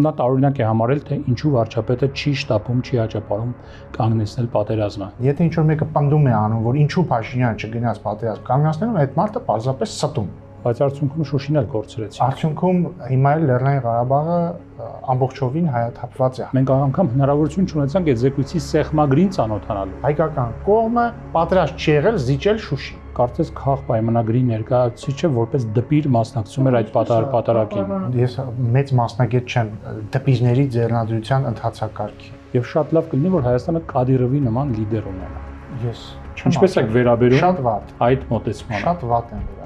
Նա տարօրինակ է համարել, թե ինչու վարչապետը չի շտապում, չի հաճապարում կանգնեցնել պատերազմը։ Եթե ինչ-որ մեկը պնդում է անում, որ ինչու Փաշինյանը չգնաց պատերազմ կանգնեցնելու, այդ մարդը պարզապես ստում։ Բայց արդյունքում Շուշին էլ կորցրեցին։ Արդյունքում հիմա էլ Լեռնային Ղարաբաղը ամբողջովին հայաթափված է։ Մենք անգամ հնարավորություն չունեցանք այդ զեկույցի սեղմագրին ծանոթանալու։ Հայկական կողմը պատրաստ չի եղել զիջել Շուշի։ Կարծես քաղ պայմանագրի ներկայացուցիչը որպես դպիր մասնակցում էր այդ պատարակին։ Ես մեծ մասնագետ չեմ դպիրների ձեռնադրության ընթացակարգի։ Եվ շատ լավ կլինի, որ Հայաստանը Կադիրովի նման լիդեր ունենա։ Ես Ինչպես եք վերաբերում շատ վատ այդ մոտեցմանը։ Շատ վատ եմ վերաբերում։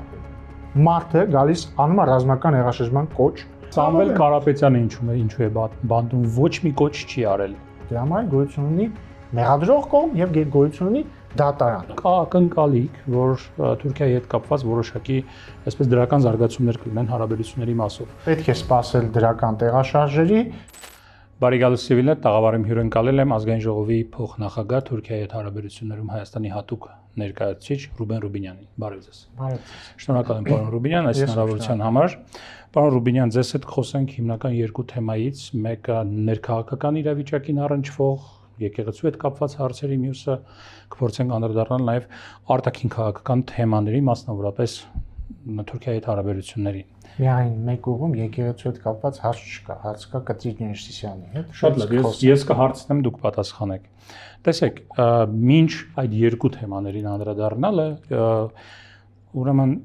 Մարդը գալիս անում է ռազմական հեղաշրջման կոչ։ Սամվել Կարապետյանը ինչու է բանդում, ոչ մի կոչ չի արել։ Դրա համար գոյություն ունի մեղադրող կողմ եւ գոյություն ունի դատարան։ Կա ակնկալիք, որ Թուրքիայի հետ կապված որոշակի այսպես դրական զարգացումներ կլինեն հարաբերությունների մասով։ Պետք է սպասել դրական տեղաշարժերի։ Բարի գալուս Սիվիլներ, տաղավարում հյուրընկալել եմ Ազգային ժողովի փոխնախագահ Թուրքիայի հետ հարաբերություններում Հայաստանի հատուկ ներկայացուցիչ Ռուբեն Ռուբինյանին։ Բարև ձեզ։ Բարև ձեզ։ Շնորհակալ եմ պարոն Ռուբինյան այս հնարավորության համար։ Պարոն Ռուբինյան, ձեզ հետ խոսենք հիմնական երկու թեմայից, մեկը ներքաղաքական իրավիճակին առնչվող եկեղեցու հետ կապված հարցերի, մյուսը կփորձենք անդրադառնալ նաև արտաքին քաղաքական թեմաների, մասնավորապես Թուրքիայի հետ հարաբերություններին։ Միայն մեկ ուղում եկեղեցու հետ կապված հարց չկա, հարց կա Կտրիկ Ներսիսյանի հետ։ Շատ լավ, ես կհարցնեմ, դուք պատասխանեք։ Տեսեք, մինչ այդ երկու թեմաներին անդրադառնալը, ուրեմն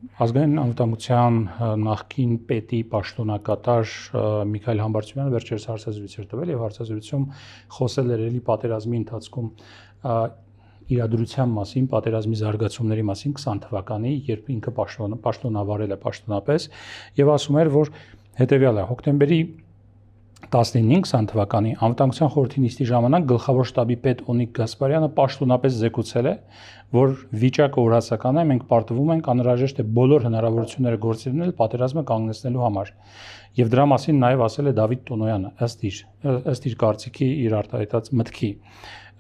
ազգային անվտանգության նախկին պետի պաշտոնակատար Միքայել Համբարձումյանը վերջերս հարցազրույց էր տվել եւ հարցազրույցում խոսել էր էլի պատերազմի ընթացքում իրադրության մասին, պատերազմի զարգացումների մասին 20 թվականի, երբ ինքը պաշտոնավարել է պաշտոնապես եւ ասում էր, որ հետեւյալը հոկտեմբերի 19-ին 20 թվականի անվտանգության խորհրդի նիստի ժամանակ գլխավոր շտաբի պետ Օնիկ Գասպարյանը պաշտոնապես զեկուցել է, որ վիճակը օրացական է, մենք պարտվում ենք անհրաժեշտ է բոլոր հնարավորությունները գործի դնել պատերազմը կանգնեցնելու համար։ Եվ դրա մասին նաև ասել է Դավիթ Տոնոյանը, ըստ իր կարծիքի, իր արտահայտած մտքի։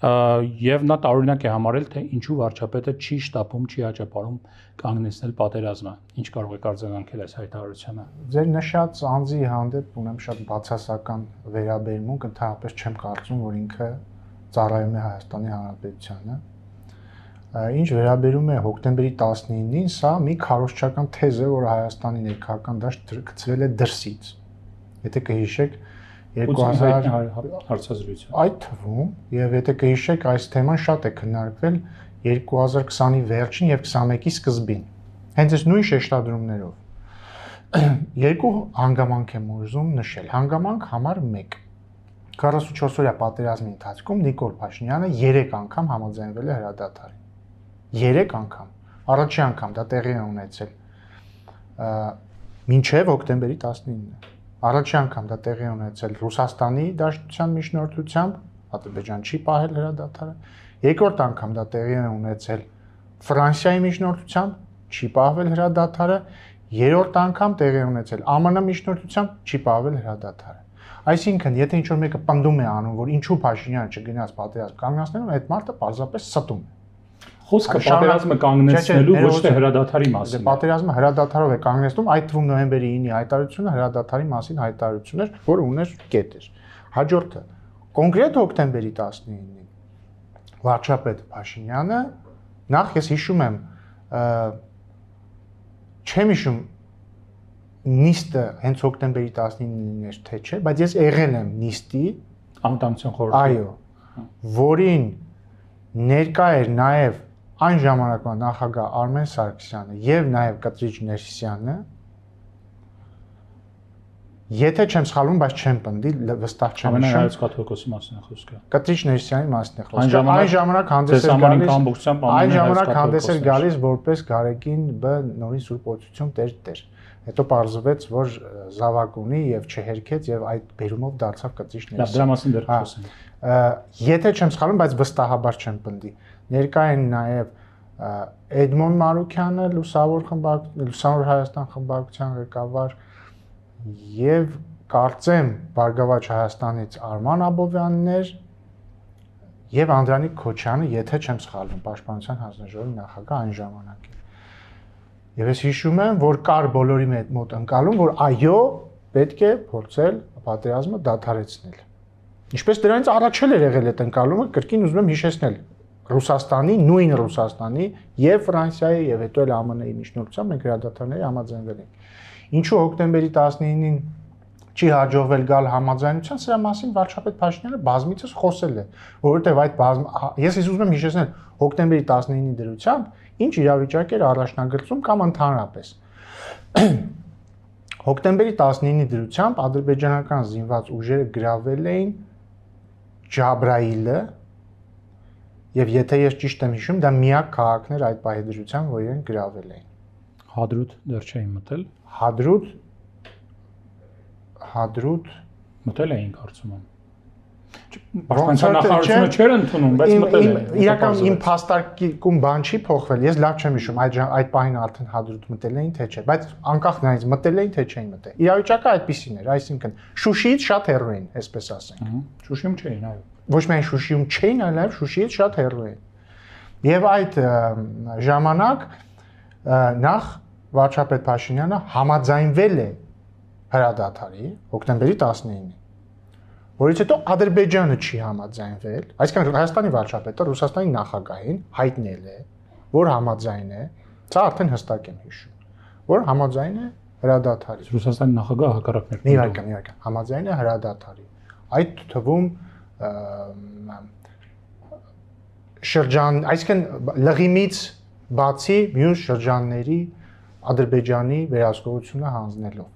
Եվ նա տարօրինակ է համարել, թե ինչու վարչապետը չի շտապում, չի հաճապարում կանգնեցնել պատերազմը։ Ինչ կարող եք արձագանքել այս հայտարարությանը։ Ձեր նշած անձի հանդեպ ունեմ շատ բացասական վերաբերմունք, ընդհանրապես չեմ կարծում, որ ինքը ծառայում է Հայաստանի Հանրապետությանը։ Ինչ վերաբերում է հոկտեմբերի 19-ին, սա մի քարոզչական թեզ է, որ Հայաստանի ներքաղաքական դաշտ գցվել է դրսից։ Եթե կհիշեք 2000 հարցազրույցը։ Այդ թվում, եւ եթե կհիշեք, այս թեման շատ է քննարկվել 2020-ի վերջին եւ 21-ի սկզբին։ Հենց այս նույն շեշտադրումներով։ Երկու հանգամանք եմ ուզում նշել։ Հանգամանք համար 1։ 44-օրյա պատերազմի ընթացքում Նիկոլ Փաշինյանը 3 անգամ համաձայնվել է հրադադարին։ 3 անգամ։ Առաջին անգամ դա տեղի է ունեցել մինչև հոկտեմբերի 19-ը։ Առաջին անգամ դա տեղի է ունեցել Ռուսաստանի Դաշնության միջնորդությամբ, Ադրբեջան չի պահել հրադադարը։ Երկրորդ անգամ դա տեղի է ունեցել Ֆրանսիայի միջնորդությամբ, չի պահվել հրադադարը։ Երրորդ անգամ տեղի է ունեցել ԱՄՆ միջնորդությամբ, չի պահվել հրադադարը։ Այսինքն, եթե ինչ-որ մեկը պնդում է անում, որ ինչու Փաշինյանը չգնաց պատերազմ կանգնեցնելու, այդ մարդը պարզապես ստում է։ Խոսքը պատերազմը կանգնեցնելու ոչ թե հրադադարի մասին։ Պատերազմը հրադադարով է կանգնեցնում, այդ թվում նոյեմբերի 9-ի հայտարարությունը հրադադարի մասին հայտարարություն էր, որը ուներ կետեր։ Հաջորդը կոնկրետ հոկտեմբերի 19-ին վարչապետ Փաշինյանը նախ ես հիշում եմ չեմ հիշում նիստը հենց հոկտեմբերի 19-ին էր թե չէ, բայց ես եղել եմ նիստի անվտանգության խորհրդի։ Այո, որին ներկա էր նաև այն ժամանակվա նախագահ Արմեն Սարգսյանը եւ նաև Կտրիչ Ներսիսյանը, եթե չեմ սխալվում, բայց չեմ պնդի, վստահ չեմ նշում։ Ամենայնիվ կաթողիկոսի մասին է խոսքը։ Կտրիչ Ներսիսյանի մասին է խոսքը։ Այն ժամանակ հանդես էր գալիս որպես Գարեգին B նորին Սուրբ Օծություն Տեր։ Հետո պարզվեց, որ զավակ ունի եւ չհերքեց եւ այդ բերումով դարձավ Կտրիչ Ներսիսյանը։ Լավ, դրա մասին դեռ խոսենք։ Եթե չեմ սխալվում, բայց վստահաբար չեմ պնդի։ Ներկա են նաև Էդմոն Մարուկյանը, Լուսավոր Հայաստան խմբակցության ղեկավար եւ կարծեմ Բարգավաճ Հայաստանից Արման Աբովյաններ եւ Անդրանիկ Քոչյանը, եթե չեմ սխալվում, Պաշտպանության հանձնաժողովի նախագահ այն ժամանակ։ Եվ ես հիշում եմ, որ կար բոլորի մոտ ընկալում, որ այո, պետք է փորձել պատերազմը դադարեցնել։ Ինչպես դրանից առաջ էլ եղել այդ ընկալումը, կրկին ուզում եմ հիշեցնել, Ռուսաստանի, նույն Ռուսաստանի եւ Ֆրանսիայի եւ հետո էլ ԱՄՆ-ի միջնորդությամբ մենք հրադադարների համաձայնվել ենք։ Ինչու հոկտեմբերի 19-ին չի հաջողվել գալ համաձայնության, սրա մասին վարչապետ Փաշինյանը բազմիցս խոսել է, որովհետեւ այդ ես ուզում եմ հիշեցնել հոկտեմբերի 19-ի դրությամբ ինչ իրավիճակ էր առաջնագծում կամ ընդհանրապես։ Հոկտեմբերի 19-ի դրությամբ ադրբեջանական զինված ուժերը գրավել էին Ջաբրայիլը եւ եթե ես ճիշտ եմ հիշում, դա միակ քաղաքն էր այդ պահի դրությամբ, որ իրեն գրավել էին։ Հադրութ դեռ չէին մտել։ Հադրութ մտել էին կարծում եմ։ Պաշտպանության նախարարությունը չէր ընդունում, բայց մտել էին։ Իրական իմ փաստարկում բան չի փոխվել։ Ես լավ չեմ հիշում, այդ պահին արդեն Հադրութ մտել էին, թե չէ, բայց անկախ նրանից մտել էին, թե չէին մտել։ Իրավիճակը այդպեսին էր, այսինքն Շուշիից շատ հեռու էին, այսպես ասենք։ Շուշիում չէին, այո։ Ոչ միայն Շուշիում չէին, այլև Շուշիից շատ հեռու էին։ Եվ այդ ժամանակ նախ վարչապետ Փաշինյանը համաձայնվել է հրադադարի հոկտեմբերի 19-ին, որից հետո Ադրբեջանը չի համաձայնվել, այսինքն Հայաստանի վարչապետը Ռուսաստանի նախագահին հայտնել է, որ համաձայն է, սա արդեն հստակ եմ հիշում, որ համաձայն է հրադադարի։ Ռուսաստանի նախագահը հակառակն էր։ Մի վայրկյան, համաձայն է հրադադարի։ Այդ թվում շրջան, այսինքն լղիմից բացի մյուս շրջանների Ադրբեջանի վերահսկողությունը հանձնելով։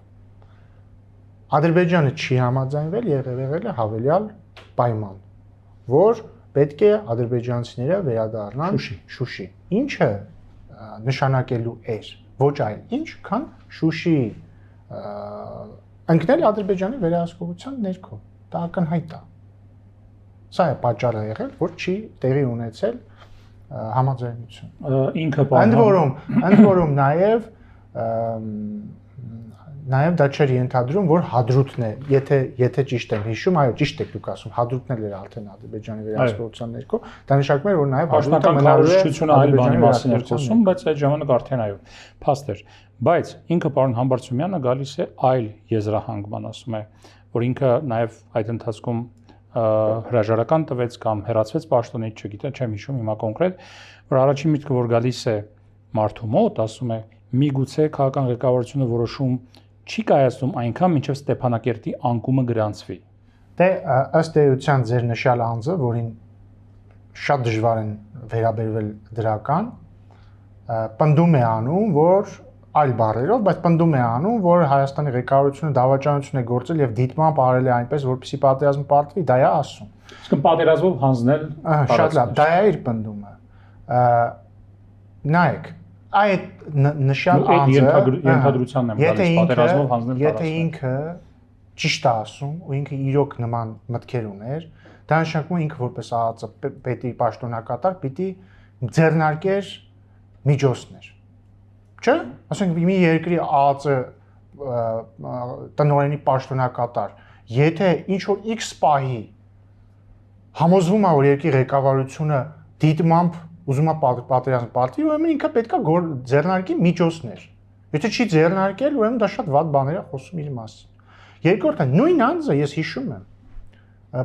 Ադրբեջանը չի համաձայնվել, եղել է հավելյալ պայման, որ պետք է ադրբեջանցիները վերադառնան Շուշի, ինչը նշանակելու էր ոչ այլ ինչ, քան Շուշի ընկնել Ադրբեջանի վերահսկողության ներքո։ Դա ակնհայտ է։ Սա է պատճառը եղել, որ չի տեղի ունեցել համաձայնություն։ Ինքը Ընդ որում նաև դա չէր ենթադրում, որ Հադրութն է, եթե ճիշտ եմ հիշում, այո, ճիշտ եք դուք ասում, Հադրութն էլ էր արդեն Ադրբեջանի վերահսկողության ներքո, դա նշանակում էր, որ նաև Հադրութը մնալու է այլ բանի մասին էր խոսում, բայց այդ ժամանակ արդեն այո, փաստ էր։ Բայց ինքը պարոն Համբարձումյանը գալիս է այլ եզրահանգման, ասում է, որ ինքը նաև այդ ընթացքում հրաժարական տվեց կամ հեռացվեց պաշտոնից, չգիտեմ, չեմ հիշում հիմա կոնկրետ, որ առաջին միտքը որ գալիս է մարդու մոտ, ասում է, միգուցե քաղաքական ղեկավարությունը որոշում չի կայացնում այնքան, մինչև Ստեփանակերտի անկումը գրանցվի։ Դե ըստ էության ձեր նշյալ անձը, որին շատ դժվար են վերաբերվել դրական, պնդում է անում, որ այլ բառերով, բայց պնդում է անում, որ Հայաստանի ղեկավարությունը դավաճանություն է գործել եւ դիտմամբ արել է այնպես, որպեսզի պատերազմը պարտվի, դա է ասում։ Իսկ պատերազմով հանձնել շատ լավ, դա է իր պնդումը։ Նայեք, այդ նշյալ անձը ենթադրությանն եմ գալիս պատերազմով հանձնել տարածքը։ Եթե ինքը ճիշտ է ասում ու ինքը իրոք նման մտքեր ուներ, դա նշանակում է ինքը որպես ԱԱԾ պետի պաշտոնակատար պիտի ձեռնարկեր միջոցներ։ Չէ՞, ասենք մի երկրի ԱԱԾ տնօրենի պաշտոնակատար, եթե ինչ որ X պահի համոզվում է, որ երկրի ղեկավարությունը դիտմամբ ուզում է պատերազմ պարտվի, ուրեմն ինքը պետքա ձեռնարկի միջոցներ։ Եթե չի ձեռնարկել, ուրեմն դա շատ վատ բաներ է խոսում իր մասին։ Երկրորդը նույն անձը ես հիշում եմ,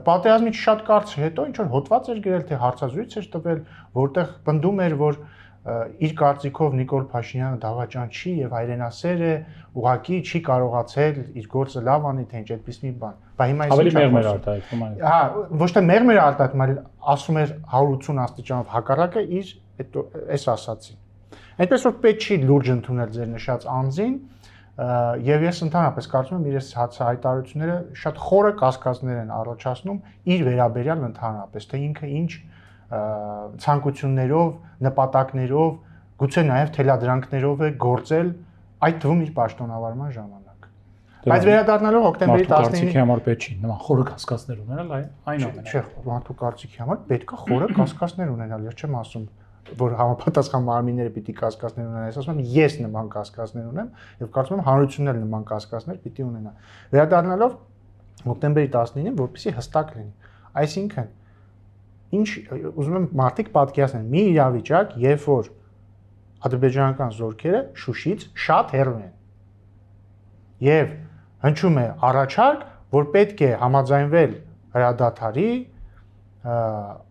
պատերազմից շատ կարճ հետո ինչ որ հոդված էր գրել, թե հարցազրույց էր տվել, որտեղ պնդում էր, որ իր կարծիքով Նիկոլ Փաշինյանը դավաճան չի եւ հայրենասեր է, ուղղակի չի կարողացել իր գործը լավ անի, թե ինչ այդպես մի բան։ Բա հիմա ավելի մեղմեր արտահայտվում է։ Հա, ոչ թե մեղմեր արտահայտում, այլ ասում էր 180 աստիճանով հակառակը իր այս ասացին։ Այնպես որ պետք չի լուրջ ընդունել ձեր նշած անձին, եւ ես ընդհանրապես կարծում եմ իր հայտարարությունները շատ խորը կասկածներ են առաջացնում իր վերաբերյալ ընդհանրապես, թե ինքը ինչ ցանկություններով, նպատակներով, գուցե նաև թելադրանքներով է գործել այդ թվում իր պաշտոնավարման ժամանակ։ Բայց վերադառնալով հոկտեմբերի 19-ի համար պետք չի նման խորը կասկածներ ունենալ, այն ամենը։ Չէ, մարդու կարծիքի համար պետք է խորը կասկածներ ունենալ, ես չեմ ասում, որ համապատասխան մարմինները պիտի կասկածներ ունենան, ես ասում եմ ես նման կասկածներ ունեմ եւ կարծում եմ հանրությունն էլ նման կասկածներ պիտի ունենա։ Վերադառնալով հոկտեմբերի 19-ին, որպեսզի հստակ լինի, այսինքն ինչ ուզում եմ մարդիկ պատկերացնեն մի իրավիճակ, երբ որ ադրբեջանական զորքերը Շուշից շատ հեռու են։ Եվ հնչում է առաջարկ, որ պետք է համաձայնվել հրադադարի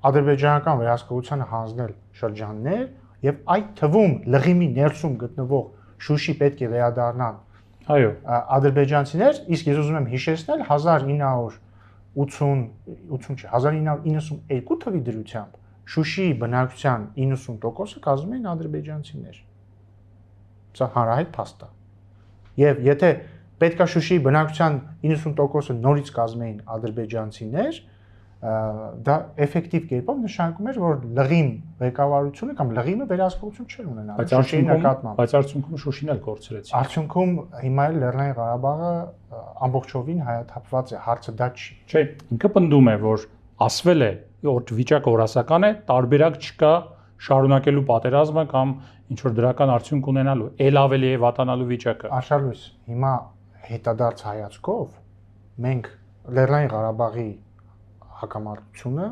ադրբեջանական վերահսկողությանը հանձնել շրջաններ եւ այդ թվում լղիմի ներսում գտնվող Շուշի պետք է վերադառնան այո ադրբեջանցիներ, իսկ ես ուզում եմ հիշեցնել 1992 թվականի դրությամբ Շուշիի բնակչության 90%-ը կազմում էին ադրբեջանցիներ։ Սա հանրահայտ փաստ է։ Եվ եթե պետքա Շուշիի բնակչության 90%-ը նորից կազմեին ադրբեջանցիներ, դա էֆեկտիվ կերպով նշանակում էր, որ լղիմ ղեկավարությունը կամ լղիմը վերահսկողություն չէր ունենալ Շուշիի նկատմամբ։ Բայց արդյունքում Շուշին էլ կորցրեցին։ Արդյունքում հիմա էլ Լեռնային Ղարաբաղը ամբողջովին հայաթափված է, հարցը դա չի։ Չէ, ինքը պնդում է, որ ասվել է, որ վիճակը օրասական է, տարբերակ չկա շարունակելու պատերազմը կամ ինչ որ դրական արդյունք ունենալու, ել ավելի է վատանալու վիճակը։ Արշալույս, հիմա հետադարձ հայացքով մենք Լեռնային Ղարաբաղի հակամարտությունը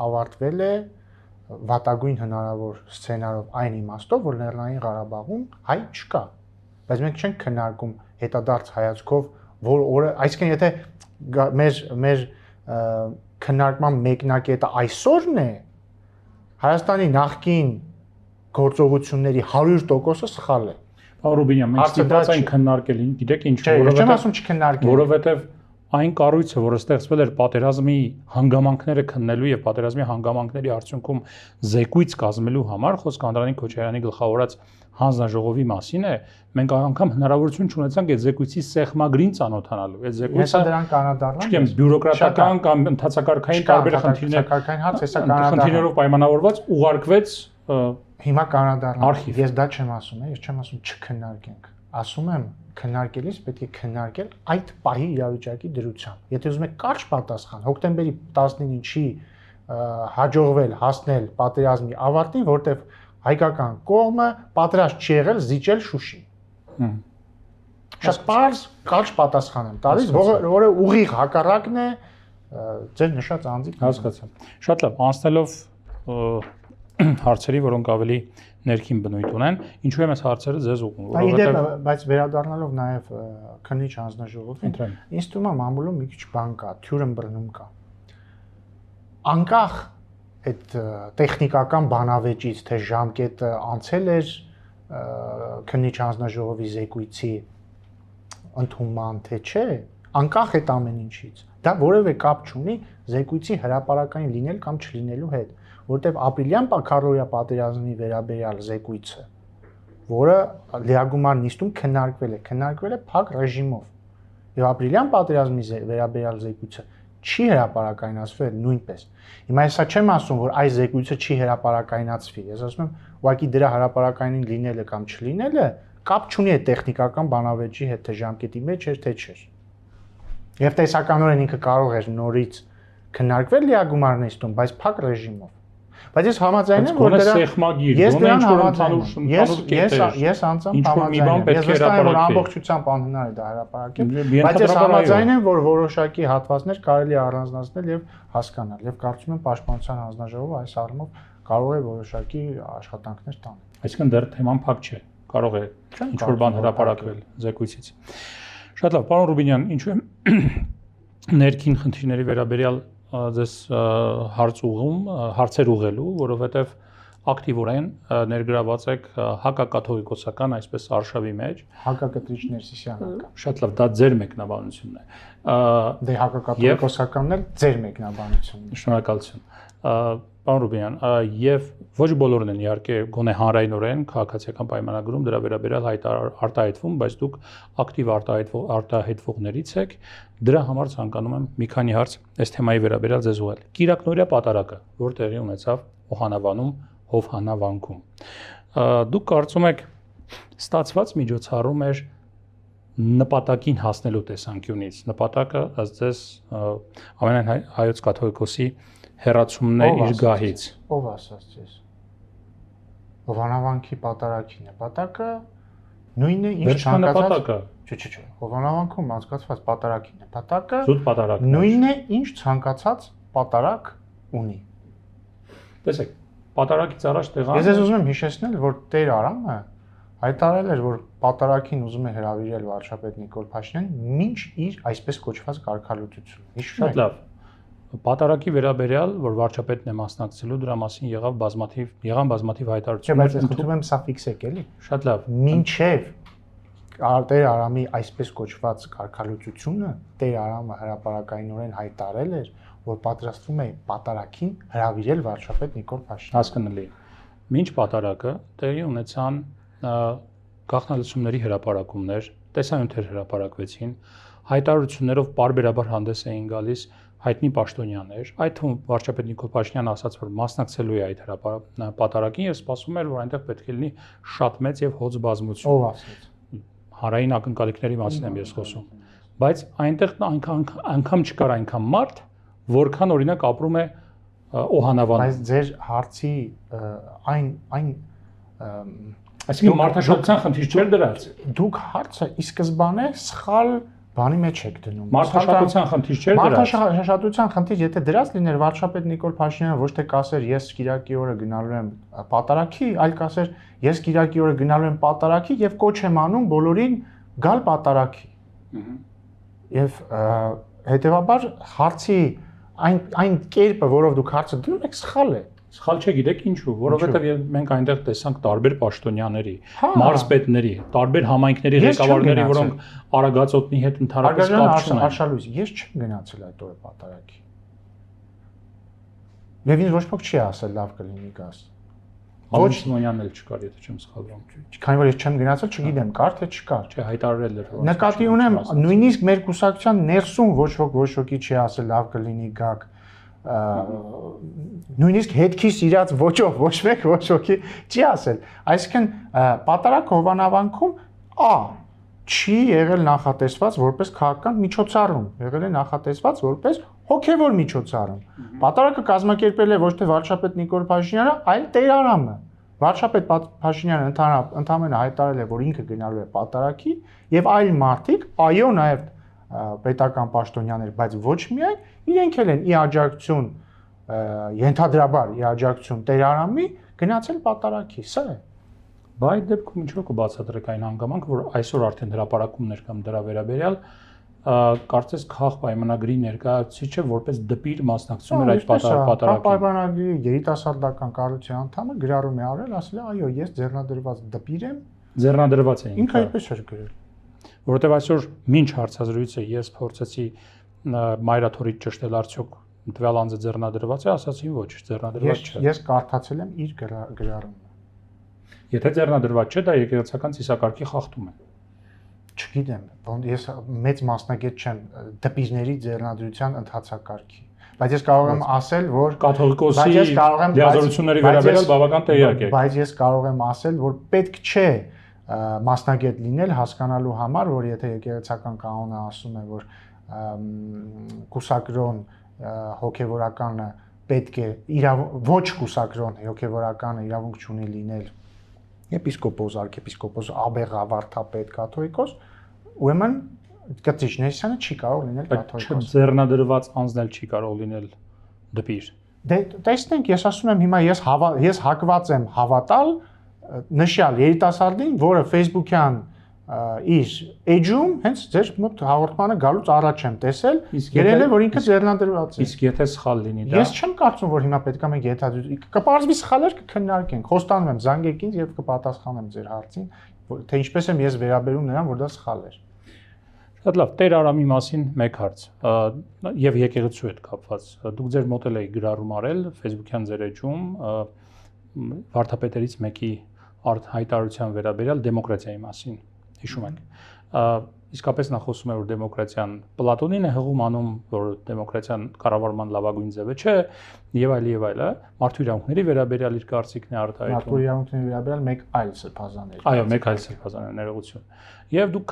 ավարտվել է վատագույն հնարավոր սցենարով այն իմաստով, որ Լեռնային Ղարաբաղում հայ չկա։ Բայց մենք չենք քննարկում հետադարձ հայացքով, որ օրը, այսինքն եթե մեր քննարկման մեկնակետը այսօրն է, Հայաստանի նախկին գործողությունների 100%-ը սխալ է։ Պարոն Ռուբինյան, մենք ստիպված ենք քննարկել, գիտեք ինչ, չեմ ասում չքննարկել, որովհետև այն կառույցը, որը ստեղծվել էր պատերազմի հանգամանքները քննելու եւ պատերազմի հանգամանքների արդյունքում զեկույց կազմելու համար, խոսքը Անդրանիկ Քոչարյանի գլխավորած հանձնաժողովի մասին է, մենք անգամ հնարավորություն չունեցանք այդ զեկույցի սեղմագրին ծանոթանալու։ Այդ զեկույցը դրան կանադառնալ։ Չգիտեմ, բյուրոկրատական կամ ընդհանցակարգային տարբեր խնդիրներով պայմանավորված ուղարկվեց հիմա կանադառնալ։ Ես դա չեմ ասում, ես չեմ ասում չքննարկենք։ Ասում եմ քննարկելիս պետք է քննարկել այդ պահի իրավիճակի դրությամբ։ Եթե ուզում եք կարճ պատասխան, հոկտեմբերի 19-ի հաջողվել հասնել պատերազմի ավարտին, որտեղ հայկական կողմը պատրաստ չի եղել զիջել Շուշին։ Շատ պարզ կարճ պատասխան եմ տալիս, որը ուղիղ հակառակն է ձեր նշած անձի։ Հասկացա։ Շատ լավ, անցնելով հարցերի, որոնք ավելի ներքին բնույթ ունեն, ինչու եմ այս հարցերը ձեզ ուղղում, որովհետև բայց վերադառնալով նաև քննիչ հանձնաժողովին, ինձ թվում է մամուլում մի քիչ բան կա, թյուրն բռնում կա։ Անկախ այդ տեխնիկական բանավեճից, թե ժամկետը անցել էր քննիչ հանձնաժողովի զեկույցի ընդունման, թե չէ, անկախ այդ ամեն ինչից, դա որևէ կապ չունի զեկույցի հրապարակային լինել կամ չլինելու հետ, որտեղ ապրիլյան քառօրյա պատերազմի վերաբերյալ զեկույցը, որը լիագումար նիստում քննարկվել է փակ ռեժիմով, եւ ապրիլյան պատերազմի վերաբերյալ զեկույցը չի հրապարակայնացվել նույնպես։ Հիմա հեսա չեմ ասում, որ այս զեկույցը չի հրապարակայնացվի, ես ասում եմ, ուղղակի դրա հրապարակային լինելը կամ չլինելը կապ չունի այդ տեխնիկական բանավեճի հետ, թե ժամկետի մեջ էր, թե չէր։ Եվ տեսականորեն ինքը կարող էր նորից քննարկվել լիագումար նիստում, բայց փակ ռեժիմով։ Բայց ես համաձայն եմ, որ ես անձամբ համաձայն եմ։ Ես վստահ եմ, որ ամբողջությամբ անհնար է դա հրապարակել, բայց ես համաձայն եմ, որ որոշակի հատվածներ կարելի է առանձնացնել եւ հասկանալ, եւ կարծում եմ Պաշտպանության հանձնաժողովը այս առումով կարող է որոշակի աշխատանքներ տանել։ Այսինքն դեռ թեման փակ չէ, կարող է ինչ-որ բան հրապարակվել զեկույցից։ Շատ լավ, պարոն Ռուբինյան, ինչու եմ ներքին խնդիրների վերաբերյալ ձեզ հարցեր ուղղելու, որովհետև ակտիվորեն ներգրաված եք հակակաթողիկոսական, այսպես արշավի մեջ։ Հակակտրիչ Ներսիսյանն։ Շատ լավ, դա ձեր մեկնաբանությունն է։ Դե հակակաթողիկոսականն էլ ձեր մեկնաբանությունն է։ Շնորհակալություն։ Պարոն Ռուբինյան, եւ ոչ բոլորն են իհարկե գոնե հանրայնորեն քաղաքացիական պայմանագրում դրա վերաբերյալ արտահայտվում, բայց դուք ակտիվ արտահայտվողներից եք, դրա համար ցանկանում եմ մի քանի հարց այս թեմայի վերաբերյալ ձեզ ուղղել։ Կիրակնորյա պատարագը, որ տեղի ունեցավ Օհանավանում, Հովհանավանքում։ Դուք կարծում եք ստացված միջոցառում էր նպատակին հասնելու տեսանկյունից։ Նպատակը ըստ ձեզ ամենայն հայոց կաթողիկոսի հերացումն է իր գահից։ Ով ասաց ձեզ։ Հովանավանքի պատարագի նպատակը նույնն է, ինչ ցանկացած։ Չէ։ Հովանավանքում անցկացված պատարագի նպատակը զուտ պատարագ։ Նույնն է, ինչ ցանկացած պատարագ ունի։ Տեսեք, պատարագից առաջ տեղան։ Ես ուզում եմ հիշեցնել, որ Տեր Արամը հայտարարել էր, որ պատարագին ուզում է հրավիրել վարչապետ Նիկոլ Փաշինյանին մինչ իր այսպես կոչված կարգալուծությունը։ Հիշում Շատ լավ։ Պատարագի վերաբերյալ, որ վարչապետն է մասնակցելու, դրա մասին եղան բազմաթիվ հայտարարություններ։ Բայց ես խնդրում եմ սա ֆիքսեք էլի։ Շատ լավ։ Մինչև Տեր Արամի այսպես կոչված կարգալուծությունը Տեր Արամը հրապարակայինորեն հայտարարել էր, որ պատրաստվում է պատարագին հրավիրել վարչապետ Նիկոլ Փաշինյանին։ Հասկանալի։ Մինչ պատարագը տեղի ունեցան գաղտնալուծումների հրապարակումներ, տեսանյութեր հրապարակվեցին, հայտարարություններով պարբերաբար հանդես էին գալիս հայտնի պաշտոնյաներ, այդ թվում վարչապետ Նիկոլ Փաշինյանը ասաց, որ մասնակցելու է այդ պատարագին եւ սպասում էր, որ այնտեղ պետք է լինի շատ մեծ եւ հոծ բազմություն։ Ով ասեց։ Հանրային ակնկալիքների մասին եմ ես խոսում։ Բայց այնտեղ անգամ չկար այնքան մարդ, որքան օրինակ ապրում է Օհանավանում։ Բայց ձեր հարցի Այսինքն մարդաշատության խնդիր չէր դրած։ Դուք հարցը ի սկզբանե սխալ բանի մեջ եք դնում։ Մարդաշատության խնդիր չէր դրած։ Մարդաշատության խնդիր, եթե դրած լիներ վարչապետ Նիկոլ Փաշինյանը ոչ թե կասեր ես Կիրակի օրը գնալու եմ պատարագի, այլ կասեր ես Կիրակի օրը գնալու եմ պատարագի եւ կոչ եմ անում բոլորին գալ պատարագի։ Եւ հետեւաբար հարցի այն կերպը, որով դուք հարցը դնում եք, սխալ է։ Սխալ չէ, գիտեք ինչու, որովհետև մենք այնտեղ տեսանք տարբեր պաշտոնյաների, մարզպետների, տարբեր համայնքների ղեկավարների, որոնք Արագածոտնի հետ ընդհանրապես կապ չունեն։ Արշալույս, ես չեմ գնացել այդ օրը պատարագի։ Եվ ինձ ոչ ոք չի ասել լավ կլինի գաս։ Ոչ Սիմոնյանն էլ չկար, եթե չեմ սխալվում։ Քանի որ ես չեմ գնացել, չգիտեմ, կար թե չկար։ Չէ, հայտարարել էր։ Նկատի ունեմ, նույնիսկ մեր կուսակցության ներսում ոչ ոքի չի ասել լավ կլինի գաք։ Նույնիսկ հետքիս իրաց ոչով ոչ մեկ ոչ ոքի չի ասել։ Այսինքն պատարագ Հովանավանքում չի եղել նախատեսված որպես քաղաքական միջոցառում, եղել է նախատեսված որպես հոգևոր միջոցառում։ Պատարագը կազմակերպել է ոչ թե վարչապետ Նիկոլ Փաշինյանը, այլ Տեր Արամը։ Վարչապետ Փաշինյանը ընդհանրապես հայտարարել է, որ ինքը գնալու է պատարագի եւ այլ մարդիկ, այո, նաեւ պետական պաշտոնյաներ, բայց ոչ միայն իրենք էլ են ի աջակցություն ենթադրաբար ի աջակցություն Տեր Արամի գնացել պատարագի, սա է։ Բայց դեպքում ինչու կբացատրեք այն հանգամանքը, որ այսօր արդեն հրապարակումներ կամ դրա վերաբերյալ կարծես քաղ պայմանագրի ներկայացուցիչը որպես դպիր մասնակցում էր այդ պատարագին։ Քաղ պայմանագրի երիտասարդական կառույցի անդամը գրառում է արել, ասել է, այո, ես ձեռնադրված դպիր եմ։ Ձեռնադրված է ինքը այդպես էր գրել։ Որովհետև այսօր ինչ հարցազրույցը ես փորձեցի մայրաթորից ճշտել արդյոք տվյալ անձը ձեռնադրված է, ասացին ոչ, ձեռնադրված չէ։ Ես կարդացել եմ իր գրառումը։ Եթե ձեռնադրված չէ, դա եկեղեցական ծիսակարգի խախտում է։ Չգիտեմ, ես մեծ մասնագետ չեմ դպիրների ձեռնադրության ընթացակարգի, բայց ես կարող եմ ասել, որ կաթողիկոսի դիազորությունների վերաբերյալ բավական տեղյակ եք։ Բայց ես կարող եմ ասել, որ պետք չէ մասնագետ լինել հասկանալու համար, որ եթե եկեղեցական կանոնը ասում է, որ կուսակրոն հոգևորականը պետք է ոչ կուսակրոն հոգևորականը իրավունք չունի լինել եպիսկոպոս, arczepiskopos, աբեղա, վարդապետ, կաթողիկոս, ուրեմն Կտիչ Ներսյանը չի կարող լինել կաթողիկոս։ Ձեռնադրված անձն էլ չի կարող լինել դպիր։ Դե տեսնենք, ես ասում եմ հիմա ես հակված եմ հավատալ նշյալ երիտասարդին, որը Facebook-յան իր էջում հենց ձեր մոտ հաղորդմանը գալուց առաջ եմ տեսել, երել է որ ինքը ձեռնադրված է։ Իսկ եթե սխալ լինի դա։ Ես չեմ կարծում, որ հիմա պետք է մենք կպարզվի սխալեր կքննարկենք, խոստանում եմ, զանգեք ինձ եւ կպատասխանեմ ձեր հարցին, թե ինչպես եմ ես վերաբերում նրան, որ դա սխալ էր։ Շատ լավ, Տեր Արամի մասին մեկ հարց եւ եկեղեցու հետ կապված։ Դուք ձեր մոտ էլ եք գրառում արել Facebook-յան ձեր էջում վարդապետերից մեկի հայտարարության վերաբերյալ դեմոկրատիայի մասին։ Հիշում եք։ Իսկապես նա խոսում է, որ դեմոկրատիան Պլատոնին է հղում անում, որ դեմոկրատիան կառավարման լավագույն ձևը չէ, եւ այլ եւ այլ, մարդու իրավունքների վերաբերյալ իր կարծիքն է արտահայտում։ Մարդու իրավունքների վերաբերյալ մեկ այլ սրբազան էր։ Այո, մեկ այլ սրբազան է, ներողություն։ Եվ դուք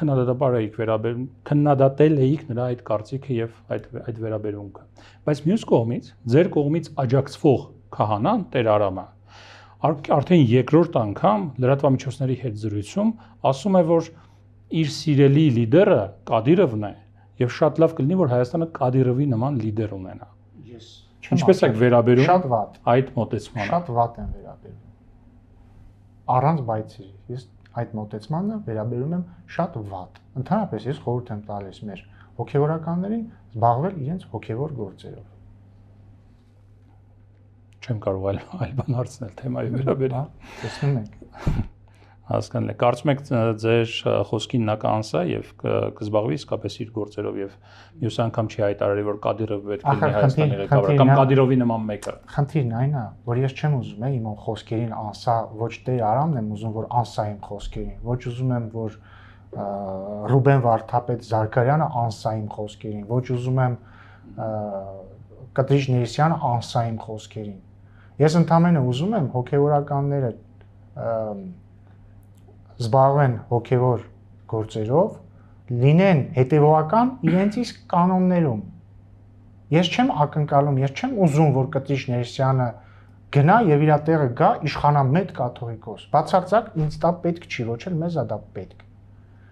քննադատել էիք նրա այդ կարծիքը եւ այդ վերաբերունքը։ Բայց մյուս կողմից, ձեր կողմից աջակցվող քահանան Տեր Արամը արդեն երկրորդ անգամ լրատվամիջոցների հետ զրույցում ասում է, որ իր սիրելի լիդերը Կադիրովն է եւ շատ լավ կլինի, որ Հայաստանը Կադիրովի նման լիդեր ունենա։ Ինչպես եք վերաբերում շատ վատ այդ մոտեցմանը։ Շատ վատ են վերաբերում։ Առանց բայցերի։ Ես այդ մոտեցմանը վերաբերում եմ շատ վատ։ Ընդհանրապես ես խորհուրդ եմ տալիս մեր հոգևորականներին զբաղվել իրենց հոգևոր գործերով։ Չեմ կարող այլ բան հարցնել թեմայի վերաբերյալ։ Տեսնում եք։ Հասկանալի։ Կարծում եք ձեր խոսքին նա կանսա եւ կզբաղվի իսկապես իր գործերով եւ մյուս անգամ չի հայտարարի, որ Կադիրովը պետք է լինի Հայաստանի ղեկավարը կամ Կադիրովի նման մեկը։ Խնդիրն այն է, որ ես չեմ ուզում իմ խոսքերին անսա, ոչ Տեր Արամն եմ ուզում, որ անսա իմ խոսքերին, ոչ ուզում եմ, որ Ռուբեն Վարդապետ Զարգարյանը անսա իմ խոսքերին, ոչ ուզում եմ Կտրիչ Ներսյանը անսա իմ խոսքերին։ Ես ընդամենը ուզում եմ հոգևորականները զբաղվեն հոգևոր գործերով, լինեն հետևողական իրենց իսկ կանոններում։ Ես չեմ ակնկալում, ես չեմ ուզում, որ Կտրիչ Ներսյանը գնա եւ իր տեղը գա իշխանամետ կաթողիկոս։ Բացարձակ ինձ դա պետք չի, ոչ էլ մեզ դա պետք։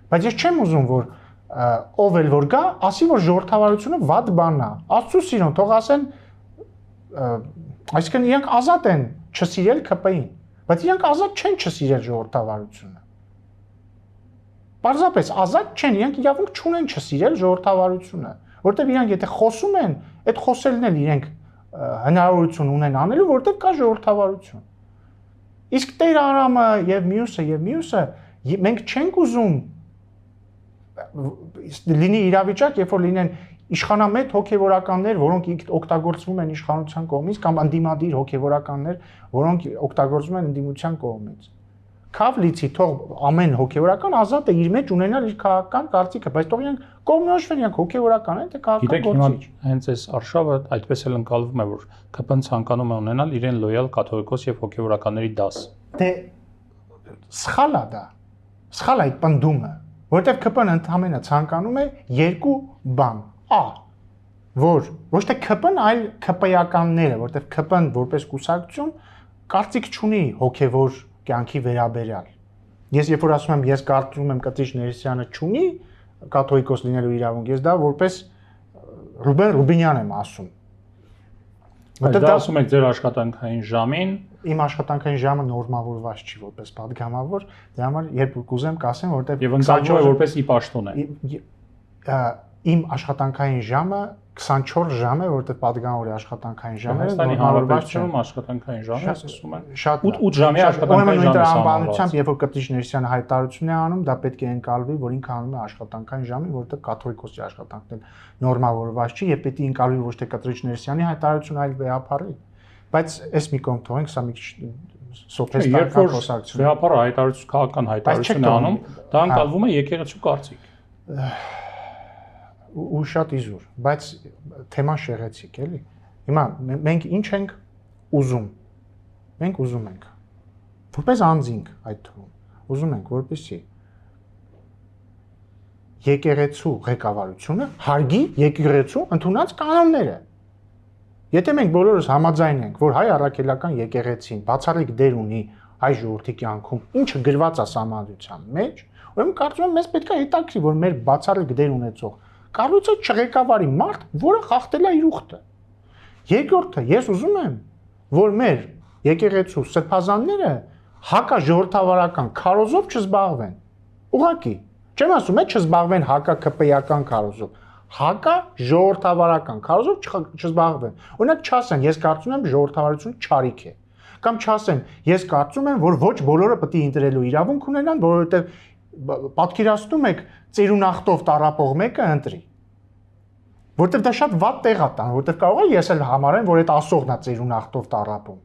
Բայց ես չեմ ուզում, որ ով էլ որ գա, ասի որ ժողովրդավարությունը վատ բան է։ Աստծո սիրուն, թող ասեն, այսինքն իրենք ազատ են չսիրել ԿՊ-ին, բայց իրենք ազատ չեն չսիրել ժողովրդավարությունը։ Պարզապես ազատ չեն, իրենք իրավունք չունեն չսիրել ժողովրդավարությունը, որտեղ իրենք եթե խոսում են, այդ խոսելն էլ իրենք հնարավորություն ունեն անելու, որտեղ կա ժողովրդավարություն։ Իսկ Տեր Արամը եւ մյուսը մենք չենք ուզում լինի իրավիճակ, երբ որ լինեն իշխանամետ հոգևորականներ, որոնք օգտագործվում են իշխանության կողմից կամ ընդդիմադիր հոգևորականներ, որոնք օգտագործվում են ընդդիմության կողմից։ Քավ լիցի թող ամեն հոգևորական ազատ է իր մեջ ունենալ իր քաղաքական կարծիքը, բայց թող իրենք կողմնորոշվեն, իրենք հոգևորական են, թե քաղաքական գործիչ։ Հենց այս արշավը այդպես էլ ընկալվում է, որ ԿՊ-ն ցանկանում է ունենալ իրեն լոյալ կաթողիկոս եւ հոգևորականների դաս։ Դե սխալ է դա։ Սխալ է այդ պնդումը, որտեղ ԿՊ-ն ընդհանրապես ցանկանում է երկու բան։ Որ ոչ թե ԿՊ-ն, այլ ԿՊ-ականները, որտեղ ԿՊ-ն որպես կուսակցություն կարծիք չունի հոգևոր կյանքի վերաբերյալ։ Ես երբ որ ասում եմ, ես կարծում եմ Կտրիչ Ներսյանը չունի կաթողիկոս լինելու իրավունք, ես դա որպես Ռուբեն Ռուբինյան եմ ասում։ Որտեղ դա ասում եք ձեր աշխատանքային ժամին, իմ աշխատանքային ժամը նորմավորված չի որպես падգամավոր, դրա համար երբ կուզեմ կասեմ, որտեղ եւ ընկալվում է որպես ի պաշտոն է։ Իմ աշխատանքային ժամը 24 ժամ է, որտեղ падգամավորի աշխատանքային ժամը Հայաստանի Հանրապետությունում աշխատանքային ժամը ասում են 8 ժամի ժամը։ աշխատանքային ժամը։ Անվանությամբ, երբ որ Կտրիչ Ներսյանը հայտարարություն է անում, դա պետք է ընկալվի, որ ինքը անում է աշխատանքային ժամին, որտեղ կաթողիկոսի աշխատանքն էլ նորմավորված չի, եւ պետք է ընկալվի ոչ թե Կտրիչ Ներսյանի հայտարարությունը, այլ վեհապարի։ Բայց այս մի կողմ թողենք, սա մի քիչ սոփեստական խոսակցություն։ Վեհապարը հայտարարություն, քաղաքական հայտարարություն է անում, դա ընկալվում է եկեղեցու կարծիք։ Ու շատ իզուր, բայց թեման շեղեցիք, էլի։ Հիմա մենք ինչ ենք ուզում։ Մենք ուզում ենք որպես անձինք այդ թվում։ Ուզում ենք որպեսզի եկեղեցու ղեկավարությունը հարգի եկեղեցու ընդունած կանոնները։ Եթե մենք բոլորս համաձայն ենք, որ հայ առաքելական եկեղեցին բացառիկ դեր ունի հայ ժողովրդի կյանքում, ինչը գրված է սահմանադրության մեջ, ուրեմն կարծում եմ մեզ պետք է հետաքրքրի, որ մեր բացառիկ դեր ունեցող կառույցը չղեկավարի մարդ, որը խախտել է իր ուխտը։ Երկրորդը, ես ուզում եմ, որ մեր եկեղեցու սրբազանները հակաժողովրդավարական քարոզով չզբաղվեն։ Ուղղակի, չեմ ասում, չզբաղվեն հակա-ԿՊ-ական քարոզով, հակաժողովրդավարական քարոզով չզբաղվեն։ Օրինակ չասեն, ես կարծում եմ ժողովրդավարությունը չարիք է։ Կամ չասեն, ես կարծում եմ, որ ոչ բոլորը պետք է ընտրելու իրավունք ունենան, որովհետև պատկերացնում եք ծերունախտով տառապող մեկը ընտրի։ Որտեվ դա շատ վատ տեղ է տան, որտեվ կարող է ես էլ համարեմ, որ այդ ասողն է ծերունախտով տառապում։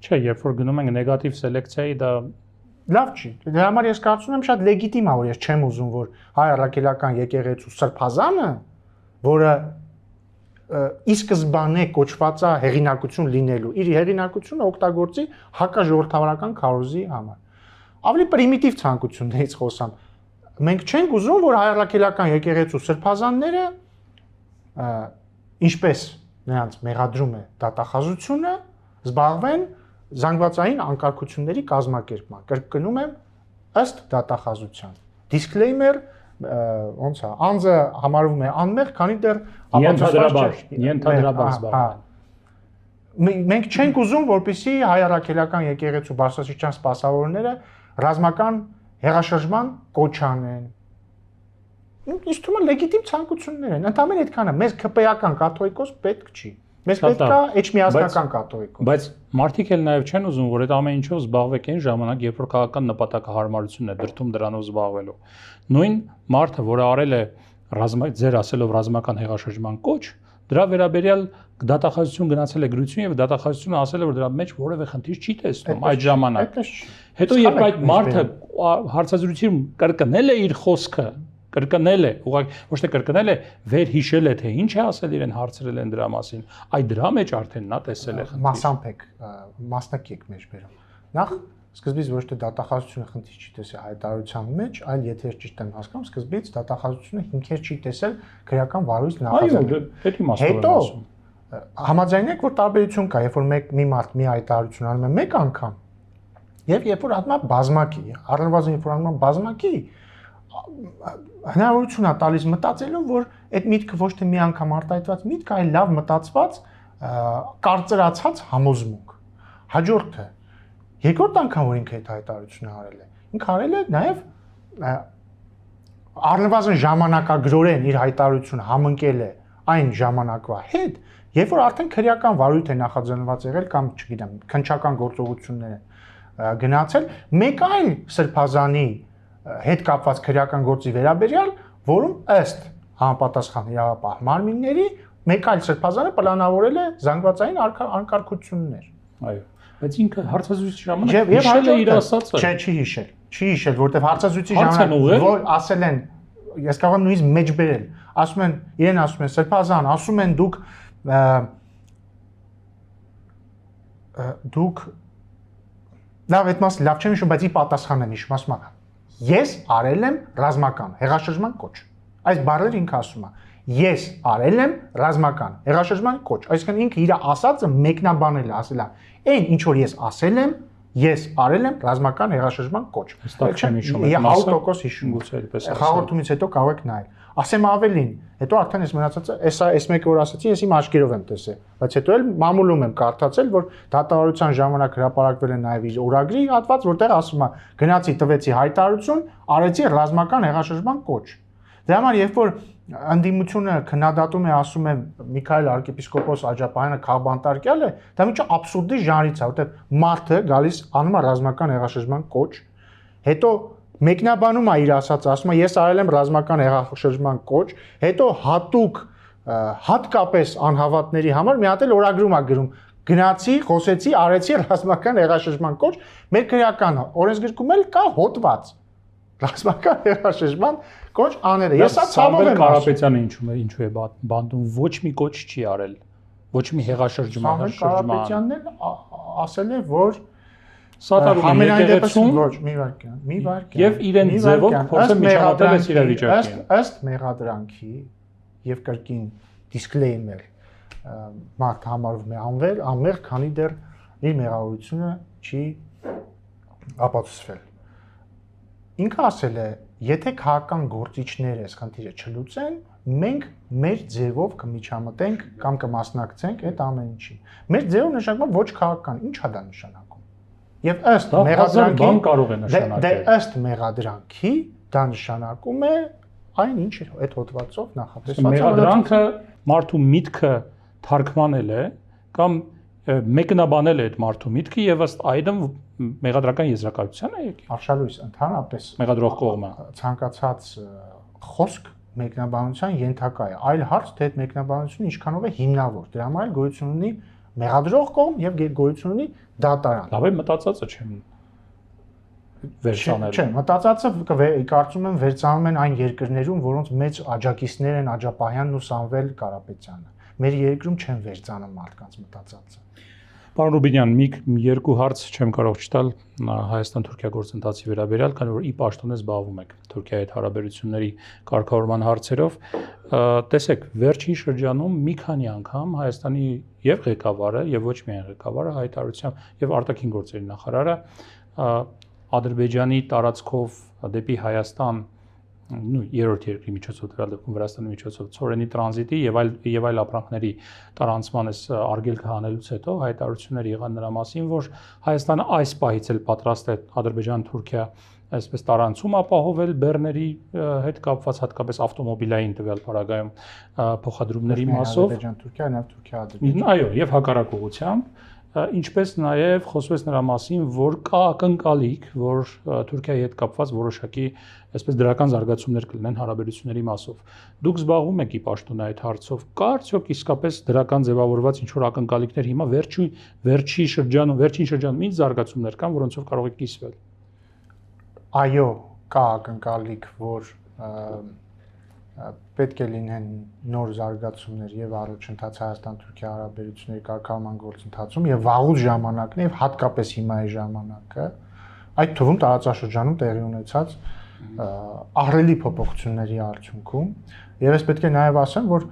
Չէ, երբ որ գնում ենք նեգատիվ սելեկցիայի, դա լավ չի։ Դրա համար ես կարծում եմ շատ լեգիտիմ է, որ ես չեմ ուզում, որ հայ առաքելական եկեղեցու սրբազանը, որը ի սկզբանե կոչված է հեղինակություն լինելու, իր հեղինակությունը օգտագործի հակաժողովրդավարական քարոզի համար։ Ավելի պրիմիտիվ ցանկություններից խոսամ։ Մենք չենք ուզում, որ հայ առաքելական եկեղեցու սրբազանները ինչպես նրանց մեղադրում է դատախազությունը, զբաղվեն զանգվածային անկարգությունների կազմակերպման։ Կրկնում եմ, ըստ դատախազության։ Disclaimer, ոնց է, անձը համարվում է անմեղ, քանի դեռ ենթադրաբար զբաղվեն։ Մենք չենք ուզում, որպեսզի հայ առաքելական եկեղեցու բարձրաստիճան սպասավորները ռազմական հեղաշրջման կոչ անեն։ Ինձ թվում է լեգիտիմ ցանկություններ են։ Ընդհանրապես այդքանը մեզ ԿՊ-ական կաթողիկոս պետք չի։ Մեզ պետք է էջմիածնական կաթողիկոս։ Բայց մարդիկ էլ նաև չեն ուզում, որ այդ ամեն ինչով զբաղվեք այն ժամանակ, երբ որ քաղաքական նպատակահարմարությունն է դրդում դրանով զբաղվելու։ Նույն մարդը, որը արել է ձեր ասելով ռազմական հեղաշրջման կոչ, դրա վերաբերյալ դատախազություն գնացել է գրություն եւ դատախազությունը ասել է, որ դրա մեջ որևէ խնդիր չի տեսնում այդ ժամանակ։ Հետո երբ այդ մարդը հարցազրույցում կրկնել է իր խոսքը, կրկնել է, ուղղակի ոչ թե կրկնել է, վերհիշել է, թե ինչ է ասել իրեն հարցրել են դրա մասին, այդ դրա մեջ արդեն նա տեսել է խնդիր։ Մասամբ եք, մասնակի եք մեջ բերում։ Նախ սկզբից ոչ թե դատախազությունը խնդիր չի տեսել հայտարարության մեջ, այլ եթե ճիշտ եմ հասկանում, սկզբից դատախազությունը հիմքեր չի տեսել քրեական վարույց նախաձեռնել։ Այո, դա իմաստով եմ ասում։ Համաձայնեք, որ տարբերություն կա, երբ որ մի մարդ մի հայտարարություն անում է մեկ անգամ, եւ երբ որ անում է բազմակի, առնվազն երբ որ անում է բազմակի, հնարավորություն է տալիս մտածելու, որ այդ միտքը ոչ թե մի անգամ արտահայտված միտք, այլ լավ մտածված, կարծրացած համոզմունք։ Հաջորդը երկրորդ անգամ որ ինքը այդ հայտարարությունը արել է, ինքը արել է նաև առնվազն ժամանակագրորեն իր հայտարարությունը համընկել է այն ժամանակվա հետ, երբ որ արդեն քրեական վարույթ է նախաձեռնված եղել կամ, չգիտեմ, քննչական գործողություններ են գնացել, մեկ այլ սրբազանի հետ կապված քրեական գործի վերաբերյալ, որում ըստ համապատասխան իրավապահ մարմինների մեկ այլ սրբազանը պլանավորել է զանգվածային անկարգություններ։ Այո, բայց ինքը հարցազրույցի ժամանակ հիշել է իր ասածը։ Չէ, չի հիշել, որովհետև հարցազրույցի ժամանակ որ ասել են, ես կարող եմ նույնիսկ մեջ բերել, ասում են, իրեն ասում են սրբազան, ասում են դուք լավ այդ մասը լավ չեմ հիշում, բայց ի պատասխան եմ հիշում, ասում եմ ես արել եմ ռազմական հեղաշրջման կոչ։ Այս բառերը ինքը ասում է։ Ես արել եմ ռազմական հեղաշրջման կոչ։ Այսինքն ինքը իր ասածը մեկնաբանել է, ասել է, այն ինչ որ ես ասել եմ, ես արել եմ ռազմական հեղաշրջման կոչ։ Հստակ չեմ հիշում այդ մասը։ 100% հիշում գուցե այդպես ասեմ։ Հաղորդումից հետո կարող եք նայել։ Ասեմ ավելին, հետո արդեն ես մնացածը, այս մեկը որ ասացի, ես իմ աչքերով եմ տեսել, բայց հետո էլ մամուլում եմ կարդացել, որ դատավարության ժամանակ հրապարակվել է նաև իր օրագրի հատված, որտեղ ասում է, գնացի տվեցի հայտարարություն, արեցի ռազմական հեղաշրջման կոչ։ Դրա համար երբ որ ընդդիմությունը քննադատում է, ասում է Միքայել arczepiskopos Աջապահյանը քաղբանտարկյալ է, դա մի քիչ աբսուրդի ժանրից է, որտեղ մարդը գալիս անում է ռազմական հեղաշրջման կոչ, հետո մեկնաբանում է իր ասածը, ասում է ես արել եմ ռազմական հեղաշրջման կոչ, հետո հատուկ հատկապես անհավատների համար մի հատ էլ օրագրում է գրում գնացի, խոսեցի, արեցի ռազմական հեղաշրջման կոչ, մեր քրեական օրենսգրքում էլ կա հոդված ռազմական հեղաշրջման կոչ աները։ Ես սա ցավով եմ Կարապետյանը ինչու է բանդում, ոչ մի կոչ չի արել, ոչ մի հեղաշրջման Կարապետյանն էլ ասել է, որ սատարում է եկեղեցում ոչ մի վարքյան եւ իրեն ձևով փորձել միջամտել այս իրավիճակին ըստ մեղադրանքի եւ կրկին disclaimer մարդ համարվում է անմեղ, քանի դեռ իր մեղավորությունը չի ապացուցվել։ Ինքը ասել է, եթե քաղաքական գործիչները այս խնդիրը չլուծեն, մենք մեր ձևով կմիջամտենք կամ կմասնակցենք այդ ամեն ինչին։ Մեր ձևով նշանակում ոչ քաղաքական, ի՞նչ է դա նշանակում։ Եվ ըստ մեղադրանքի բան կարող է նշանակել։ Ըստ մեղադրանքի դա նշանակում է այն ինչ այդ հոդվածով նախատեսված։ Մեղադրանքը մարդու միտքը թարգմանել է կամ մեկնաբանել է այդ մարդու միտքը եւ ըստ այդմ մեղադրական եզրակացության է եկել։ Արշալույս ընդհանրապես մեղադրող կողմը ցանկացած խոսք մեկնաբանության ենթակա է։ Այլ հարց թե այդ մեկնաբանությունը ինչքանով է հիմնավոր։ Դրա համար էլ գոյություն ունի մեղադրող կողմ եւ գոյություն ունի դատարան։ Լավ է մտածածը չեմ վերցանել։ Չէ, մտածածը կարծում եմ վերցանում են այն երկրներում, որոնց մեծ աջակիցներ են Աջապահյանն ու Սամվել Կարապետյանը։ Մեր երկրում չեն վերցանում մարդկանց մտածածը։ Պարոն Ռուբինյան, մի երկու հարց չեմ կարող չտալ Հայաստան-Թուրքիա գործընթացի վերաբերյալ, քանի որ ի պաշտոնե զբաղվում եք Թուրքիայի հետ հարաբերությունների կարգավորման հարցերով։ Տեսեք, վերջին շրջանում մի քանի անգամ Հայաստանի եւ ղեկավարը եւ ոչ միայն ղեկավարը հայտարարությամբ եւ արտաքին գործերի նախարարը Ադրբեջանի տարածքով դեպի Հայաստան երրորդ երկրի միջոցով տվյալ դեպքում Վրաստանի միջոցով ծորենի տրանզիտի եւ այլ ապրանքների տարանցման էս արգելքը հանելուց հետո հայտարարություններ եղան նրա մասին, որ Հայաստանը այս պահից էլ պատրաստ է Ադրբեջան-Թուրքիա այսպես տարանցում ապահովել բեռների հետ կապված հատկապես ավտոմոբիլային տվյալ պարագայում փոխադրումների մասով Ադրբեջան-Թուրքիա, նաև Թուրքիա-Ադրբեջան։ Այո, եւ հակառակ ուղղությամբ ինչպես նաև խոսվեց նրա մասին, որ կա ակնկալիք, որ Թուրքիայի հետ կապված որոշակի այսպես դրական զարգացումներ կլինեն հարաբերությունների մասով։ Դուք զբաղվում եք ի պաշտոն այդ հարցով, կա արդյոք իսկապես դրական ձևավորված ինչ-որ ակնկալիքներ հիմա վերջին շրջանում ինչ զարգացումներ կան, որոնցով կարող եք կիսվել։ Այո, կա ակնկալիք, որ պետք է լինեն նոր զարգացումներ եւ առաջընթաց Հայաստան-Թուրքիա հարաբերությունների կարգավորման գործընթացում եւ վաղուց ժամանակն է եւ հատկապես հիմա է ժամանակը այդ թվում տարածաշրջանում տեղի ունեցած ահռելի փոփոխությունների արդյունքում եւ ես պետք է նաեւ ասեմ, որ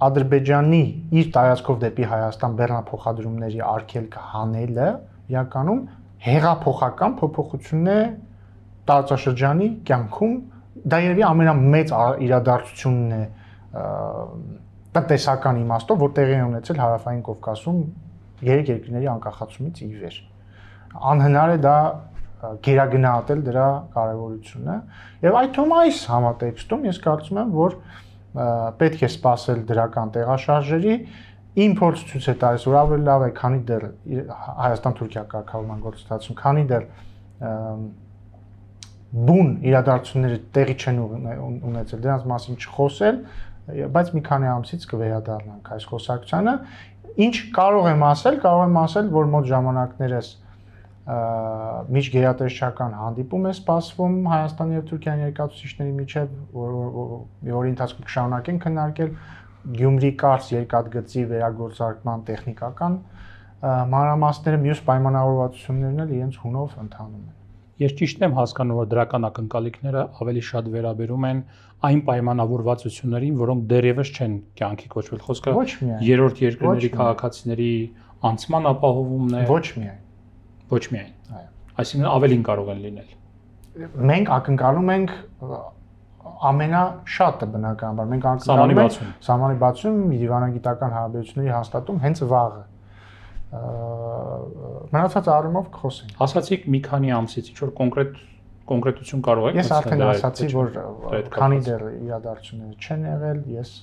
Ադրբեջանի իր տարածքով դեպի Հայաստան բեռնափոխադրումների արգելքը հանելը իրականում հեղափոխական փոփոխություն է տարածաշրջանի կյանքում դա երևի ամենամեծ իրադարձությունն է տնտեսական իմաստով, որ տեղի է ունեցել Հարավային Կովկասում երեք երկրների անկախացումից ի վեր։ Անհնար է դա գերագնահատել դրա կարևորությունը եւ այդ թվում այս համատեքստում ես կարծում եմ, որ պետք է սպասել դրական տեղաշարժերի իմ փորձը ցույց է տալիս, որ ավելի լավ է, քանի դեռ Հայաստան-Թուրքիա կարգավորման գործընթացում, քանի դեռ բուն իրադարձությունները տեղի չեն ունեցել, դրանց մասին չխոսել, բայց մի քանի ամսից կվերադառնանք այս խոսակցությանը։ Ինչ կարող եմ ասել, որ մոտ ժամանակներս միջգերատեսչական հանդիպում է սպասվում Հայաստանի եւ Թուրքիայի ներկայացուցիչների միջեւ, որի ընթացքում կշարունակեն քննարկել Գյումրի-Կարս երկաթգծի վերագործարկման տեխնիկական մանրամասները, մյուս պայմանավորվածություններն էլ իրենց հունով ընթանում են։ Ես ճիշտ եմ հասկանում, որ դրական ակնկալիքները ավելի շատ վերաբերում են այն պայմանավորվածություններին, որոնք դեռևս չեն կյանքի կոչվել։ Խոսքը երրորդ երկրների քաղաքացիների անցման ապահովումն է։ Ոչ միայն։ Այո։ Այսինքն ավելին կարող են լինել։ Մենք ակնկալում ենք ամենաշատը բնականաբար։ Մենք ակնկալում ենք սահմանի բացում, դիվանագիտական հարաբերությունների հաստատում հենց վաղը։ Մնացած առումով կխոսենք։ Ասացիք մի քանի ամսից ինչ որ կոնկրետություն կարող եք։ Ես արդեն ասացի, որ քանի դեռ իրադարձությունները չեն եղել, ես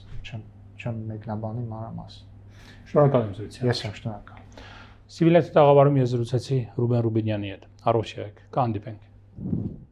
չեմ մեկնաբանի մանրամասն։ Շնորհակալ եմ զրույցի։ Ես եմ շնորհակալ։ Civility տաղավարում ես զրուցեցի Ռուբեն Ռուբինյանի հետ։ Առողջ եղեք, կհանդիպենք։